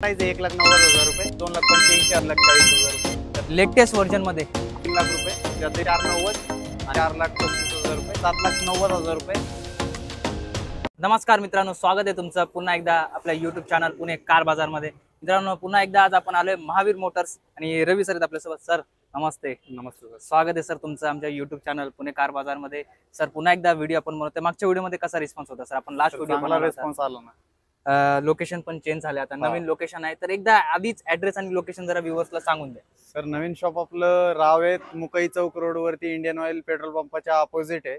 Price 1,90,000 रुपये, 2,85,000, 4,40,000 रुपये. Latest version मध्ये 3 लाख रुपये, त्यात 4,90,000, 4,35,000 रुपये, 7,90,000 रुपये. नमस्कार मित्रांनो, स्वागत आहे तुमचं पुन्हा एकदा आपल्या युट्यूब चॅनल पुणे कार बाजार मध्ये. मित्रांनो, पुन्हा एकदा आज आपण आलोय महावीर मोटर्स आणि रवी सर आहेत आपल्यासोबत. सर नमस्ते. नमस्ते सर. स्वागत आहे सर तुमचं आमच्या युट्यूब चॅनल पुणे कार बाजार मध्ये. सर पुन्हा एकदा व्हिडिओ आपण बनवतोय. मागच्या व्हिडिओ मध्ये कसा रिस्पॉन्स होता सर? आपण लास्ट व्हिडिओ चांगला रिस्पॉन्स आला ना. लोकेशन पण चेंज झाले, आता नवीन लोकेशन आहे. तर एकदा आधीच ऍड्रेस आणि लोकेशन जरा व्ह्युअर्सला सांगून द्या. सर नवीन शॉप आपलं रावेत मुकई चौक रोड वरती इंडियन ऑइल पेट्रोल पंपाच्या अपोजिट आहे.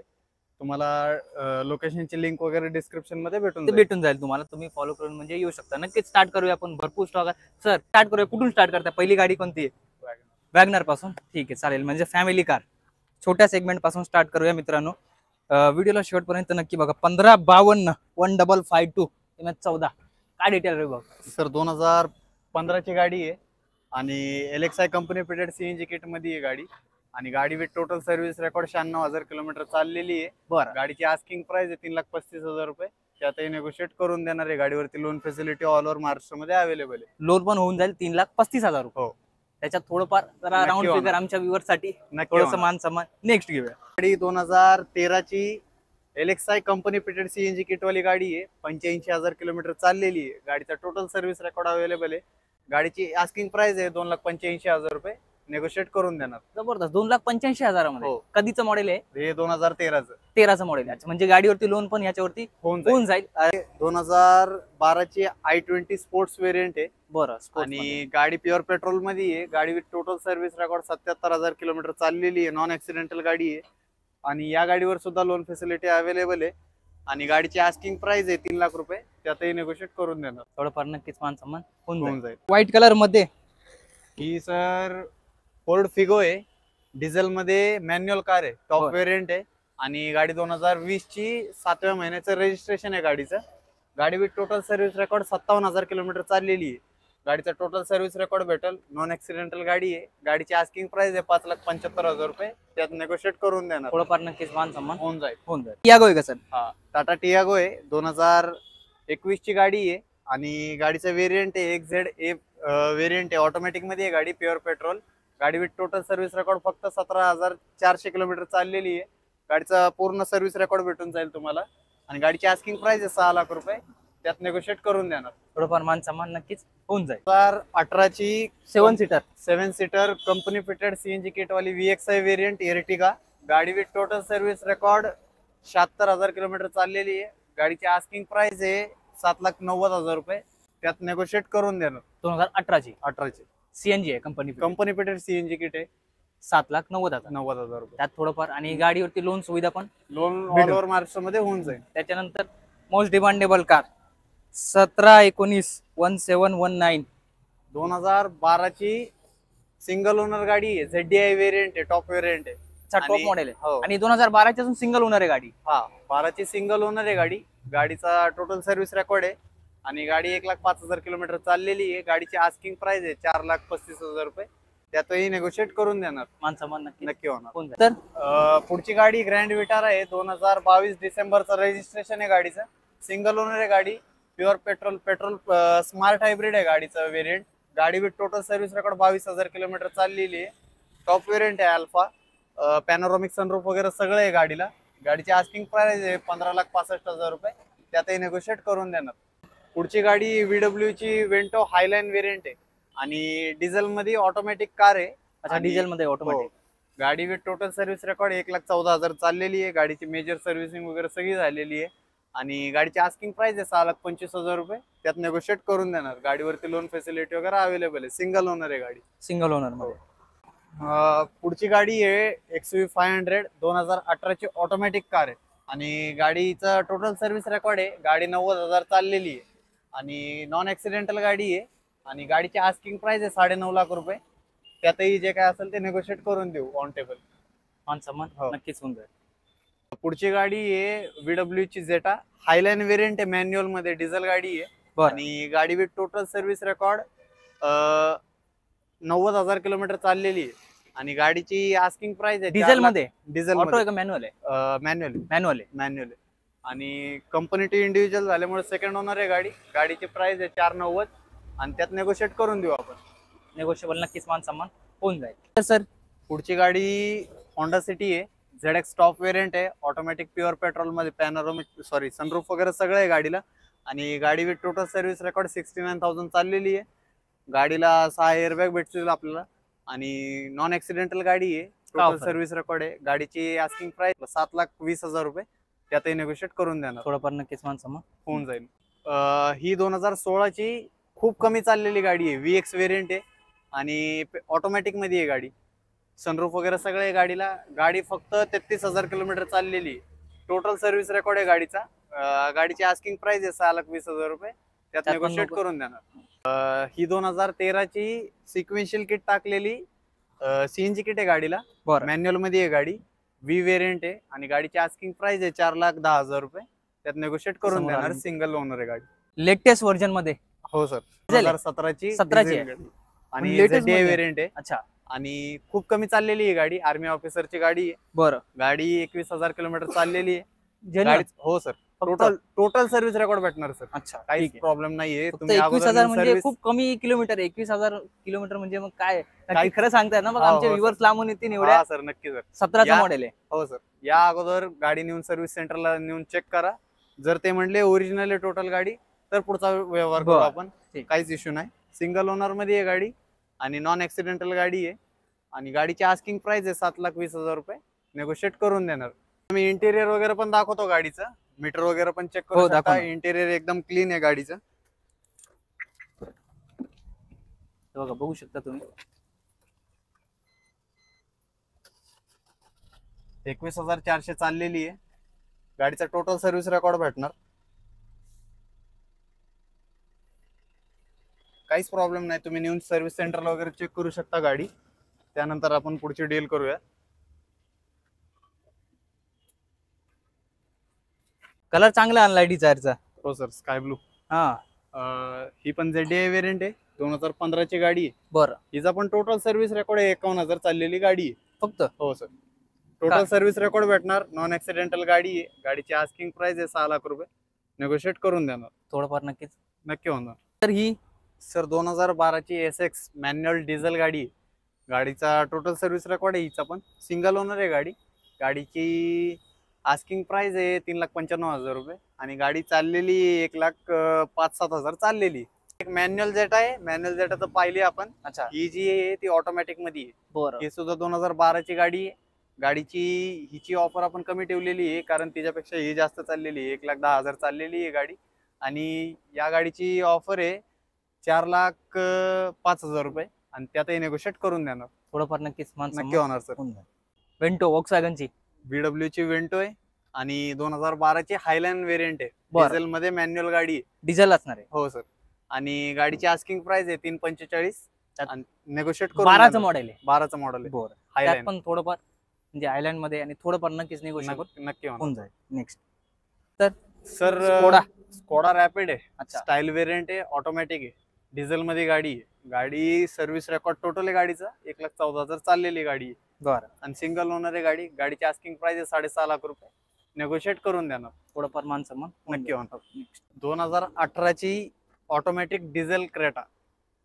तुम्हाला लोकेशनची लिंक वगैरे डिस्क्रिप्शन मध्ये भेटून जाईल तुम्हाला. तुम्ही फॉलो करून म्हणजे येऊ शकता. नक्कीच स्टार्ट करूया आपण. भरपूर स्टॉक आहे. सर स्टार्ट करूया. कुठून स्टार्ट करता? पहिली गाडी कोणती आहे? वॅगनर पासून. ठीक आहे, चालेल. म्हणजे फॅमिली कार छोट्या सेगमेंट पासून स्टार्ट करूया मित्रांनो. व्हिडिओला शेवटपर्यंत नक्की बघा. 1552 1552 14 काय डिटेल रे बघ सर. 2015 ची गाडी आहे आणि LXI company fitted CNG kit मध्ये आहे गाडी. आणि गाडी with total service record 96,000 kilometre चाललेली आहे. बरं. गाडीची आस्किंग प्राइस आहे 3,35,000 रुपये. त्यातही नेगोशिएट करून देणार आहे. गाडीवरती लोन फॅसिलिटी ऑल ओव्हर महाराष्ट्रामध्ये अवेलेबल आहे. लोन पण होऊन जाईल 3,35,000 रुपये. हो. त्याच्यात थोडंफार जरा राऊंड फिगर आमच्या व्ह्युअर साठी थोडंसं मान सन्मान नेक्स्ट घेऊया. गाडी 2013 ची LXI company fitted CNG kit वाली गाडी आहे. 85,000 किलोमीटर चाललेली आहे. गाडीचा टोटल सर्व्हिस रेकॉर्ड अवेलेबल आहे. गाडीची आस्किंग प्राइस आहे 2,85,000 रुपये. नेगोशिएट करून देणार. जबरदस्त. 2,85,000 मध्ये. हो. कधीचं मॉडेल आहे? हे 2013चं. 13चं मॉडेल आहे. म्हणजे गाडीवरती लोन पण याच्यावरती होऊन जाईल. 2012 ची i20 स्पोर्ट्स वेरियंट आहे. बरं. आणि गाडी प्युअर पेट्रोल मध्ये आहे. गाडी with total service record 77,000 kilometre चाललेली आहे. नॉन ऍक्सिडेंटल गाडी आहे. आणि या गाडीवर सुद्धा लोन फॅसिलिटी अवेलेबल आहे. आणि गाडीची आस्किंग प्राइस आहे 3 लाख रुपये. त्यातही नेगोशिएट करून देणार. थोडंफार नक्कीच मान सन्मान होऊन जाईल. व्हाईट कलर मध्ये ही सर फोर्ड फिगो आहे. डिझेल मध्ये मॅन्युअल कार आहे. टॉप व्हेरियंट आहे. आणि गाडी 2020 ची 7व्या महिन्याचं रजिस्ट्रेशन आहे गाडीचं. गाडी with total service record 57,000 kilometre चाललेली आहे. गाडीचा टोटल सर्व्हिस रेकॉर्ड भेटेल. नॉन ऍक्सिडेंटल गाडी आहे. गाडीची आस्किंग प्राइस आहे 5,75,000 रुपये. त्यात नेगोशिएट करून देणार. थोडंफार नक्कीच मान सन्मान होऊन जाईल. टियागो आहे का सर? हा, टाटा टियागो आहे. 2021 ची गाडी आहे. आणि गाडीचं व्हेरियंट आहे XZA व्हेरियंट आहे. ऑटोमॅटिक मध्ये आहे गाडी. Pure petrol. गाडी विथ टोटल सर्व्हिस रेकॉर्ड फक्त 17,400 किलोमीटर चाललेली आहे. गाडीचा पूर्ण सर्व्हिस रेकॉर्ड भेटून जाईल तुम्हाला. आणि गाडीची आस्किंग प्राइस आहे 6 लाख रुपये. त्यात नेगोशिएट करून देणार. थोडंफार मान सन्मान नक्कीच होऊन जाईल. 2018 ची 7 seater company fitted CNG kit वाली VXI वेरियंट एर्टिगा. गाडी with total service record 76,000 kilometre चाललेली आहे. गाडीची आस्किंग प्राइस आहे 7,90,000 रुपये. त्यात नेगोशिएट करून देणार. 2018 CNG आहे कंपनी फिटेड CNG किट आहे. 7,90,000 रुपये. त्यात थोडंफार. आणि गाडीवरती लोन सुविधा पण लोन ऑल ओव्हर महाराष्ट्रामध्ये होऊन जाईल. त्याच्यानंतर मोस्ट डिमांडेबल कार 1719 1719 2012 ची सिंगल ओनर गाडी आहे. ZDI वेरियंट आहे. टॉप वेरियंट आहे. टॉप मॉडेल आहे. आणि 2012 ची अजून सिंगल ओनर आहे गाडी. हा, 12 ची सिंगल ओनर आहे गाडी. गाडीचा टोटल सर्व्हिस रेकॉर्ड आहे. आणि गाडी 1,05,000 किलोमीटर चाललेली आहे. गाडीची आस्किंग प्राइस आहे 4,35,000 रुपये. त्यातही नेगोशिएट करून देणार. मानसमान नक्की होणार. तर पुढची गाडी ग्रँड विटारा आहे. 2022 डिसेंबरचं रजिस्ट्रेशन आहे गाडीचं. सिंगल ओनर आहे गाडी. प्युअर पेट्रोल स्मार्ट हायब्रिड आहे गाडीचं वेरियंट. गाडी with total service record 22,000 kilometre चाललेली आहे. टॉप वेरियंट आहे. अल्फा पॅनोरॉमिक सनरूफ वगैरे सगळं आहे गाडीला. गाडीची आस्किंग प्राइस आहे 15,65,000 रुपये. त्यातही नेगोशिएट करून देणार. पुढची गाडी VW ची वेंटो हायलाईन वेरियंट आहे. आणि डिझेल मध्ये ऑटोमॅटिक कार आहे. अच्छा, डिझेल मध्ये ऑटोमॅटिक. गाडी विथ टोटल सर्व्हिस रेकॉर्ड 1,14,000 चाललेली आहे. गाडीची मेजर सर्व्हिसिंग वगैरे सगळी झालेली आहे. आणि गाडीची आस्किंग प्राइस आहे 6,25,000 रुपये. त्यात नेगोशिएट करून देणार. गाडीवरती लोन फॅसिलिटी वगैरे अवेलेबल आहे. सिंगल ओनर आहे गाडी. सिंगल ओनर मध्ये. पुढची गाडी आहे XUV 500 2018 ची ऑटोमॅटिक कार आहे. आणि गाडीचा टोटल सर्व्हिस रेकॉर्ड आहे. गाडी 90,000 चाललेली आहे. आणि नॉन ऍक्सिडेंटल गाडी आहे. आणि गाडीची आस्किंग प्राइस आहे 9.5 लाख रुपये. त्यातही जे काय असेल ते नेगोशिएट करून देऊ ऑन टेबल. नक्कीच होऊन जाईल. पुढची गाडी आहे VW ची Zeta हायलाईन वेरियंट आहे. मॅन्युअल मध्ये डिझेल गाडी आहे. आणि गाडी with total service record 90,000 kilometre चाललेली आहे. आणि गाडीची आस्किंग प्राइस आहे डिझेल मध्ये. ऑटो आहे का मॅन्युअल आहे? मॅन्युअल. आणि कंपनी टू इंडिव्हिज्युअल झाल्यामुळे सेकंड ओनर आहे गाडी. गाडीची प्राइस आहे 490. आणि त्यात नेगोशिएट करून देऊ आपण. नेगोशिएबल नक्कीच मान सन्मान होऊन जाईल. तर सर पुढची गाडी होंडा सिटी आहे, ZX टॉप वेरियंट आहे, ऑटोमॅटिक प्युअर पेट्रोल मध्ये, पॅनोरामिक सॉरी सनरूफ वगैरे सगळं आहे गाडीला. आणि गाडी विथ टोटल सर्व्हिस रेकॉर्ड 69,000 चाललेली आहे. गाडीला 6 एअरबॅग भेटतील आपल्याला आणि नॉन ऍक्सिडेंटल गाडी आहे. टोटल सर्व्हिस रेकॉर्ड आहे. गाडीची आस्किंग प्राइस 7,20,000 रुपये, त्यातही नेगोशिएट करून देणार. थोडंफार नक्कीच मान सन्मान होऊन जाईल. ही 2016ची खूप कमी चाललेली गाडी आहे, VX वेरियंट आहे आणि ऑटोमॅटिक मध्ये आहे गाडी. सनरूफ वगैरे सगळं आहे गाडीला. गाडी फक्त 33,000 किलोमीटर चाललेली आहे. टोटल सर्व्हिस रेकॉर्ड आहे गाडीचा. गाडीची आस्किंग प्राइस आहे 6,20,000 रुपये, त्यात नेगोशिएट करून देणार. ही 2013ची सिक्वेन्शियल किट टाकलेली CNG किट आहे गाडीला. मॅन्युअल मध्ये आहे गाडी, V वेरियंट आहे आणि गाडीची आस्किंग प्राइस आहे 4,10,000 रुपये, त्यात नेगोशिएट करून देणार. सिंगल ओनर आहे गाडी, लेटेस्ट व्हर्जन मध्ये. हो सर, 2017ची आणि ZDI वेरियंट आहे. अच्छा. आणि खूप कमी चाललेली आहे गाडी, आर्मी ऑफिसरची गाडी आहे. बरं. गाडी 21,000 किलोमीटर चाललेली आहे. हो सर, टोटल सर्व्हिस रेकॉर्ड भेटणार सर. अच्छा, काहीच प्रॉब्लेम नाहीये. तुम्ही 21,000 म्हणजे खूप कमी किलोमीटर. 21,000 किलोमीटर म्हणजे मग काय काही खरं सांगताय ना. मग आमचे व्ह्युअर्स लांबून येतील एवढ्या. सर नक्की सर. 17चा मॉडेल आहे. हो सर, या अगोदर गाडी नेऊन सर्व्हिस सेंटरला नेऊन चेक करा. जर ते म्हणले ओरिजिनल आहे टोटल गाडी, तर पुढचा व्यवहार करू आपण. काहीच इश्यू नाही. सिंगल ओनर मध्ये आहे गाडी आणि नॉन ऍक्सिडेंटल गाडी आहे आणि गाडीची आस्किंग प्राइस आहे 7,20,000 रुपये, नेगोशिएट करून देणार. मी इंटेरियर वगैरे पण दाखवतो गाडीचं, मीटर वगैरे पण चेक करू शकता. इंटेरियर एकदम क्लीन आहे गाडीचं. बघा, बघू शकता तुम्ही. 21,400 चाललेली आहे. गाडीचा टोटल सर्व्हिस रेकॉर्ड भेटणार. काहीच प्रॉब्लेम नाही. तुम्ही नेऊन सर्व्हिस सेंटरला वगैरे चेक करू शकता गाडी. त्यानंतर आपण पुढची डील करूया. कलर चांगला आणलाय डिझायरचा. हो सर, स्काय ब्लू. हा. ही पण ZDI वेरियंट आहे, 2015ची गाडी आहे. बरं. हिचा पण टोटल सर्व्हिस रेकॉर्ड आहे, 51,000 चाललेली गाडी आहे फक्त. हो सर, टोटल सर्व्हिस रेकॉर्ड भेटणार. नॉन ऍक्सिडेंटल गाडी आहे. गाडीची आस्किंग प्राइस आहे 6,00,000 रुपये, नेगोशिएट करून देणार. थोडंफार नक्की होणार. तर ही सर 2012ची SX मॅन्युअल डिझेल गाडी आहे. गाडीचा टोटल सर्व्हिस रेकॉर्ड आहे. हिचा पण सिंगल ओनर आहे गाडी. गाडीची आस्किंग प्राइस आहे 3,95,000 रुपये आणि गाडी चाललेली 1,05,000-7,000 चाललेली. एक मॅन्युअल जेट आहे. मॅन्युअल जेट तर पाहिली आपण. अच्छा. ही जी आहे ती ऑटोमॅटिक मध्ये आहे. बरं. ही सुद्धा 2012ची गाडी आहे. गाडीची हिची ऑफर आपण कमी ठेवलेली आहे कारण तिच्यापेक्षा ही जास्त चाललेली आहे. 1,10,000 चाललेली आहे गाडी आणि या गाडीची ऑफर आहे 4,05,000 रुपये आणि त्यातही नेगोशिएट करून देणार. थोडंफार नक्कीच होणार सर. वेंटो वॉक्सवॅगनची BW ची वेंटो आहे आणि 2012ची हायलँड वेरियंट आहे. डिझेल मध्ये मॅन्युअल गाडी आहे. डिझेल असणार आहे. हो सर. आणि गाडीची आस्किंग प्राइस आहे 3,45,000 आणि नेगोशिएट करून 12चं मॉडेल आहे. 12चं मॉडेल आहे. बरं. हायलँड पण थोडंफार म्हणजे आयलँड मध्ये आणि थोडंफार नक्कीच नेगोशिएबल नक्की होऊन जाईल. नेक्स्ट तर सर स्कोडा रॅपिड आहे. अच्छा. स्टाईल वेरियंट आहे, ऑटोमॅटिक आहे, डिझेल मध्ये गाडी आहे. गाडी सर्व्हिस रेकॉर्ड टोटल आहे गाडीचा 1,14,000 चाललेली गाडी आहे. बरं. आणि सिंगल ओनर आहे गाडी. गाडीची आस्किंग प्राइस आहे 6,50,000 रुपये, नेगोशिएट करून देणार. थोडंफार मान सन्मान नक्की होणार. 2018ची ऑटोमॅटिक डिझेल क्रेटा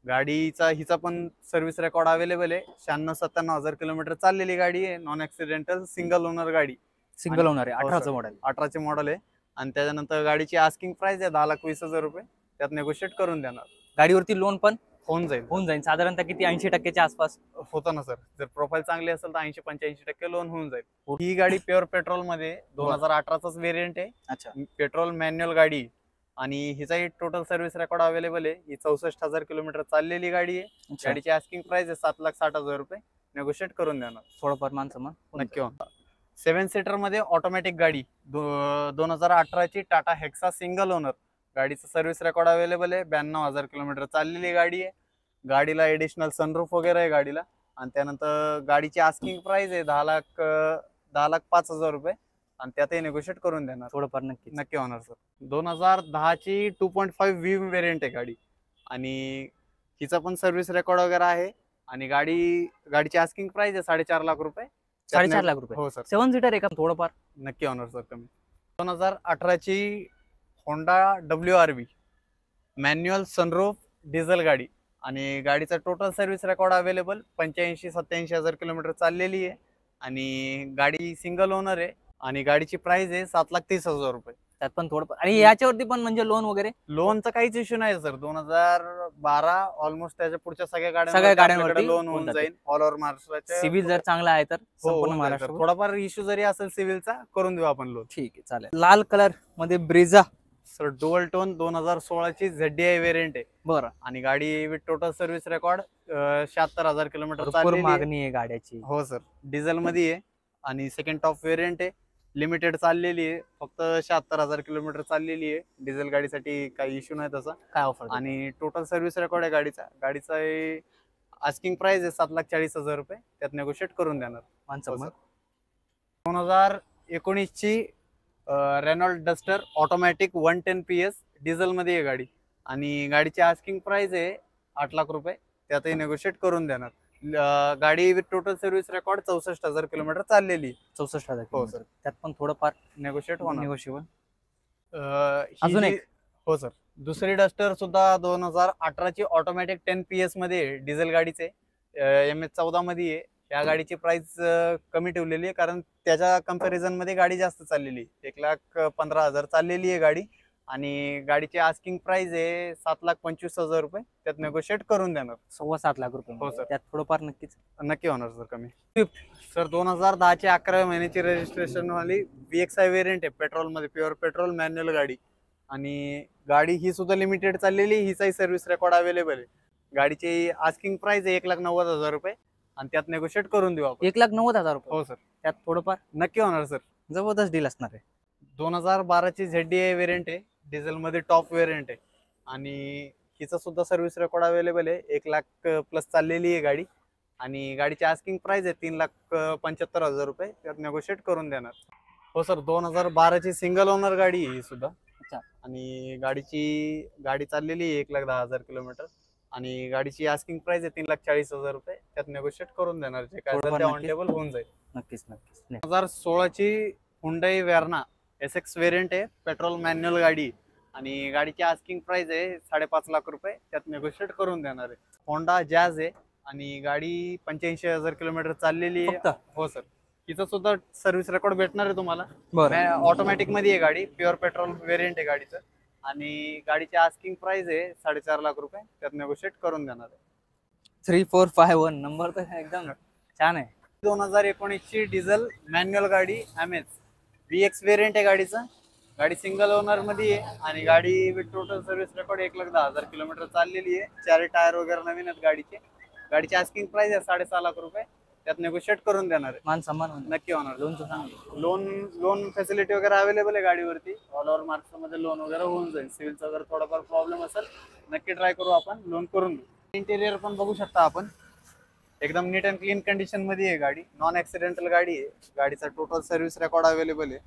गाडीचा हिचा पण सर्व्हिस रेकॉर्ड अवेलेबल आहे. 96,000-97,000 किलोमीटर चाललेली गाडी आहे. नॉन ऍक्सिडेंटल सिंगल ओनर गाडी. सिंगल ओनर आहे. 18चं मॉडेल. 18चे मॉडेल आहे आणि त्याच्यानंतर गाडीची आस्किंग प्राइस आहे 10,20,000 रुपये, त्यात नेगोशिएट करून देणार. गाडीवरती लोन पण होऊन जाईल. साधारणतः किती 80%च्या आसपास होतं ना सर. जर प्रोफाईल चांगली असेल तर 80-85% लोन होऊन जाईल. ही गाडी प्युअर पेट्रोल मध्ये 2018चाच वेरियंट आहे. अच्छा. पेट्रोल मॅन्युअल गाडी आणि हिचाही टोटल सर्व्हिस रेकॉर्ड अवेलेबल आहे. ही 64,000 किलोमीटर चाललेली गाडी आहे. गाडीची आस्किंग प्राइस आहे 7,60,000 रुपये, नेगोशिएट करून देणार. थोडंफार मान सन्मान नक्की होणार. 7 सीटर मध्ये ऑटोमॅटिक गाडी 2018ची टाटा हेक्सा सिंगल ओनर. गाडीचं सर्व्हिस रेकॉर्ड अवेलेबल आहे. 92,000 किलोमीटर चाललेली गाडी आहे. गाडीला एडिशनल सनरूफ वगैरे आहे गाडीला आणि त्यानंतर गाडीची आस्किंग प्राइस आहे 10,05,000 रुपये आणि त्यातही नेगोशिएट करून देणार. थोडंफार नक्की होणार सर. 2010ची 2.5 V वेरियंट आहे गाडी आणि हिचा पण सर्व्हिस रेकॉर्ड वगैरे आहे आणि गाडीची आस्किंग प्राइस आहे 4.5 लाख रुपये. 4.5 लाख रुपये. हो सर. 7 सीटर आहे का? थोडंफार नक्की होणार सर कमी. 2018ची Honda WRV manual sunroof diesel गाडी आणि गाडीचा total service record available 85-87 kilometre चाललेली आहे आणि गाडी सिंगल ओनर आहे आणि गाडीची प्राइस आहे 7,30,000 रुपये. त्यात पण थोडं आणि याच्यावरती पण म्हणजे लोन वगैरे लोनचा काहीच इश्यू नाही सर. 2012 ऑलमोस्ट त्याच्या पुढच्या सगळ्या गाड्यांवरती गाड्यांवरती लोन होऊन होऊन जाते. जाईल ऑल ओव्हर महाराष्ट्राच्या. सिव्हिल जर चांगला आहे तर हो, संपूर्ण होऊन जाईल महाराष्ट्र. सर. थोडाफार इश्यू जरी असेल सिव्हिलचा करून देऊ आपण लोन. ठीक आहे चालेल. लाल कलर मध्ये ब्रेझा. सर डुअल टोन 2016 ची ZDI व्हेरियंट आहे बरं, आणि गाडी with total service record 76,000 kilometre भरपूर चाललेली आहे. मागणी आहे गाड्याची. हो सर, डिझेल मध्ये आहे आणि सेकंड टॉप व्हेरियंट आहे. लिमिटेड चाललेली आहे, फक्त 76,000 किलोमीटर चाललेली आहे. डिझेल गाडीसाठी काही इश्यू नाही तसा. काय ऑफर आणि टोटल सर्व्हिस रेकॉर्ड आहे गाडीचा आस्किंग प्राइस आहे 7,40,000 रुपये. त्यात नेगोशिएट करून देणार. माणसं हो, 2019 ची Renault Duster automatic 110 PS diesel मध्ये आहे गाडी आणि गाडीची आस्किंग प्राइस आहे 8 लाख रुपये. त्यातही नेगोशिएट करून देणार. गाडी with total service record 64,000 kilometre चाललेली. 64,000. हो सर, त्यात पण थोडंफार नेगोशिएट होणार. निगोशिएबल. ही अजून जी- एक? हो सर, दुसरी डस्टर सुद्धा 2018 ची ऑटोमॅटिक 10 PS मध्ये डिझेल गाडीचे MS14 मध्ये आहे. या गाडीची प्राइस कमी ठेवलेली आहे कारण त्याच्या कंपॅरिझन मध्ये गाडी जास्त चाललेली आहे. 1,15,000 चाललेली आहे गाडी आणि गाडीची आस्किंग प्राइस आहे 7,25,000 रुपये. त्यात नेगोशिएट करून देणार. 7.25 लाख रुपये. हो, सर. त्यात थोडंफार नक्कीच. नक्की होणार सर कमी. सर 2010 ची 11व्या महिन्याची रजिस्ट्रेशन वाली VXI व्हेरियंट आहे. पेट्रोल मध्ये, प्युअर पेट्रोल मॅन्युअल गाडी आणि गाडी ही सुद्धा लिमिटेड चाललेली. हिचाही सर्व्हिस रेकॉर्ड अवेलेबल आहे. गाडीची आस्किंग प्राइस आहे 1,90,000 रुपये आणि त्यात नेगोशिएट करून देऊ आपण. 1,90,000 रुपये. हो सर, त्यात थोडंफार नक्की होणार सर. जबरदस्त डील असणार आहे. 2012 ची ZDI व्हेरियंट आहे. डिझेल मध्ये टॉप व्हेरियंट आहे आणि हिचा सुद्धा सर्व्हिस रेकॉर्ड अवेलेबल आहे. 1 लाख प्लस चाललेली आहे गाडी आणि गाडीची आस्किंग प्राइस आहे 3,75,000 रुपये. त्यात नेगोशिएट करून देणार. हो सर, 2012 ची सिंगल ओनर गाडी आहे ही सुद्धा. अच्छा. आणि गाडी चाललेली आहे 1,10,000 किलोमीटर आणि गाडीची आस्किंग प्राइस आहे 3,40,000 रुपये. त्यात नेगोशिएट करून देणार. जे काय थोडंफार ऑन नक्कीच. टेबल होऊन जाईल. नक्कीच नक्कीच. 2016 ची हुंडई वेर्ना SX व्हेरियंट आहे. पेट्रोल मॅन्युअल गाडी आणि गाडीची आस्किंग प्राइस आहे 5.5 लाख रुपये. त्यात नेगोशिएट करून देणार आहे. होंडा जॅज आहे आणि गाडी 85,000 किलोमीटर चाललेली आहे. फक्त? हो सर, हिचं सुद्धा सर्व्हिस रेकॉर्ड भेटणार आहे तुम्हाला. बरं. ऑटोमॅटिक मध्ये आहे गाडी. प्युअर पेट्रोल व्हेरियंट आहे गाडीचं आणि गाडीची आस्किंग प्राइस आहे 4.5 लाख रुपये. त्यात नेगोशिएट करून देणार आहे. 3451 नंबर तर एकदम छान आहे. 2019 ची डिझेल मॅन्युअल गाडी MS VX व्हेरियंट आहे गाडीचं. गाडी सिंगल ओनर मध्ये आहे आणि गाडी with total service record 1,10,000 kilometre चाललेली आहे. 4 टायर वगैरे नवीन आहेत गाडीचे. गाडीची आस्किंग प्राइस आहे 6.5 लाख रुपये. त्यात नेगोशिएट करून देणार आहे. मान सन्मान नक्की होणार. लोनचं सांग. लोन फॅसिलिटी वगैरे अवेलेबल आहे गाडीवरती. ऑल ओव्हर महाराष्ट्रामध्ये लोन वगैरे होऊन जाईल. सिव्हिलचा वगैरे थोडाफार प्रॉब्लेम असेल नक्की ट्राय करू आपण, लोन करून देऊ. इंटेरियर पण बघू शकता आपण. एकदम नीट अँड क्लीन कंडिशन मध्ये आहे गाडी. नॉन ऍक्सिडेंटल गाडी आहे. गाडीचा टोटल सर्व्हिस रेकॉर्ड अवेलेबल आहे.